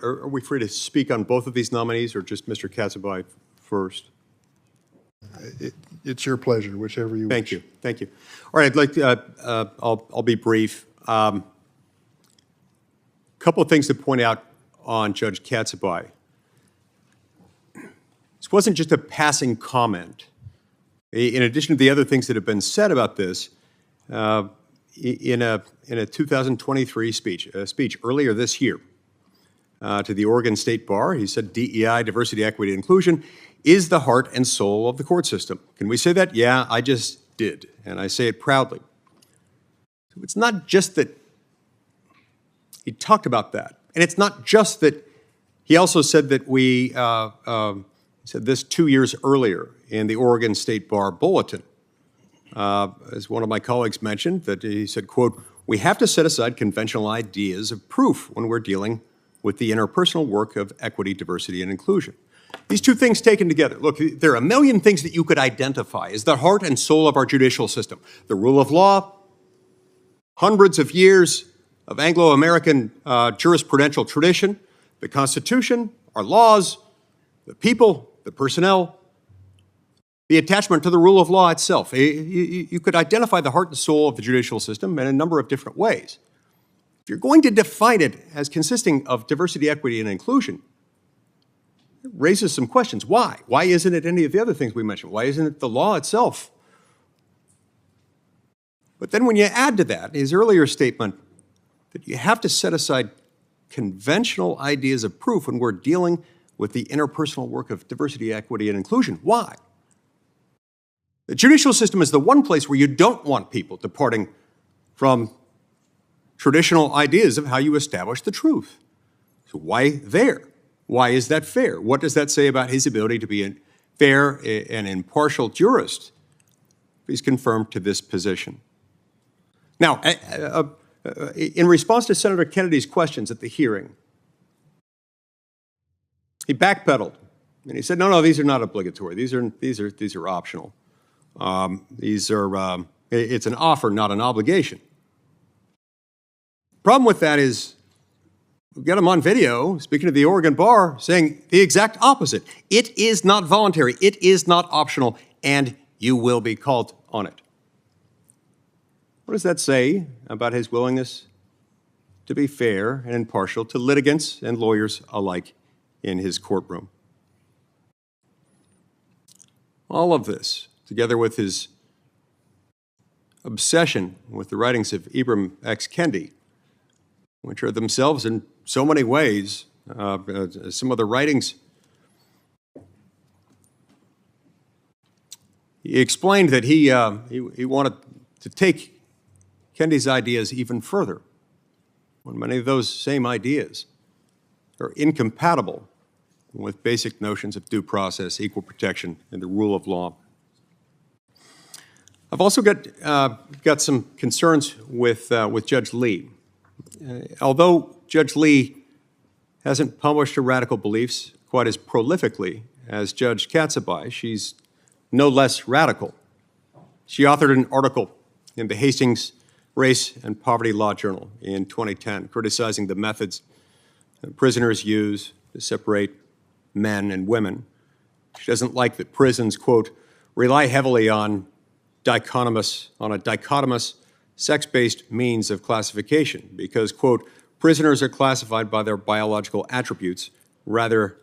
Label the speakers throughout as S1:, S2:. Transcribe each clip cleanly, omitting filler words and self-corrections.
S1: Are we free to speak on both of these nominees or just Mr. Kasubhai first?
S2: It's your pleasure, whichever you
S1: Thank
S2: wish.
S1: you. Thank you. All right, I'd like to, I'll be brief. Couple of things to point out on Judge Kasubhai. This wasn't just a passing comment. In addition to the other things that have been said about this, in a 2023 speech earlier this year to the Oregon State Bar, he said DEI, diversity, equity, and inclusion, is the heart and soul of the court system. Can we say that? Yeah, I just did, and I say it proudly. So it's not just that he talked about that, and it's not just that he also said that we said this 2 years earlier in the Oregon State Bar Bulletin. As one of my colleagues mentioned, that he said, quote, "We have to set aside conventional ideas of proof when we're dealing with the interpersonal work of equity, diversity, and inclusion." These two things taken together. Look, there are a million things that you could identify as the heart and soul of our judicial system. The rule of law, hundreds of years of Anglo-American jurisprudential tradition, the Constitution, our laws, the people, the personnel, the attachment to the rule of law itself. You could identify the heart and soul of the judicial system in a number of different ways. If you're going to define it as consisting of diversity, equity, and inclusion, it raises some questions. Why? Why isn't it any of the other things we mentioned? Why isn't it the law itself? But then when you add to that his earlier statement that you have to set aside conventional ideas of proof when we're dealing with the interpersonal work of diversity, equity, and inclusion. Why? The judicial system is the one place where you don't want people departing from traditional ideas of how you establish the truth. So why there? Why is that fair? What does that say about his ability to be a fair and impartial jurist if he's confirmed to this position? Now, in response to Senator Kennedy's questions at the hearing, he backpedaled and he said, no, these are not obligatory. These are optional. It's an offer, not an obligation. Problem with that is we've got him on video speaking to the Oregon Bar saying the exact opposite. It is not voluntary, it is not optional, and you will be called on it. What does that say about his willingness to be fair and impartial to litigants and lawyers alike in his courtroom? All of this, together with his obsession with the writings of Ibram X. Kendi, which are themselves in so many ways, some of the writings, he explained that he wanted to take Kendi's ideas even further, when many of those same ideas are incompatible with basic notions of due process, equal protection, and the rule of law. I've also got some concerns with Judge Lee. Although Judge Lee hasn't published her radical beliefs quite as prolifically as Judge Kasubhai, she's no less radical. She authored an article in the Hastings Race and Poverty Law Journal in 2010, criticizing the methods that prisoners use to separate men and women. She doesn't like that prisons, quote, rely heavily on a dichotomous sex-based means of classification because, quote, prisoners are classified by their biological attributes rather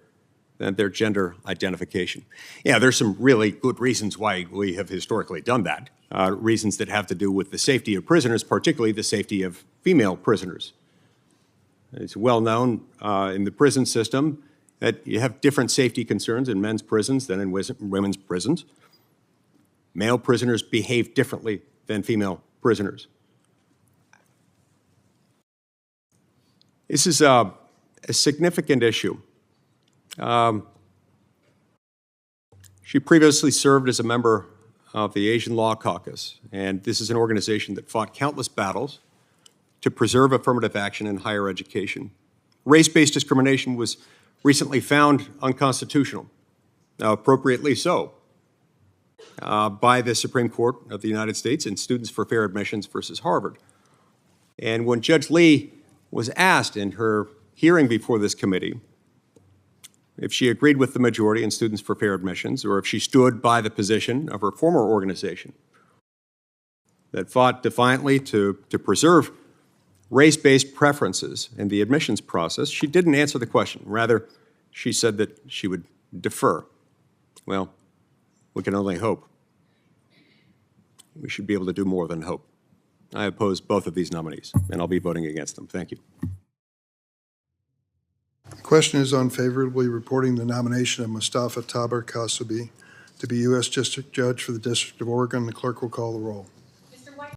S1: than their gender identification. Yeah, there's some really good reasons why we have historically done that, reasons that have to do with the safety of prisoners, particularly the safety of female prisoners. It's well known in the prison system that you have different safety concerns in men's prisons than in women's prisons. Male prisoners behave differently than female prisoners. This is a significant issue. She previously served as a member of the Asian Law Caucus, and this is an organization that fought countless battles to preserve affirmative action in higher education. Race-based discrimination was recently found unconstitutional, appropriately so, by the Supreme Court of the United States in Students for Fair Admissions versus Harvard. And when Judge Lee was asked in her hearing before this committee, if she agreed with the majority in Students for Fair Admissions, or if she stood by the position of her former organization that fought defiantly to preserve race-based preferences in the admissions process, she didn't answer the question. Rather, she said that she would defer. Well, we can only hope. We should be able to do more than hope. I oppose both of these nominees, and I'll be voting against them. Thank you.
S2: The question is on favorably reporting the nomination of Mustafa Taher Kasubhai to be U.S. District Judge for the District of Oregon. The clerk will call the roll.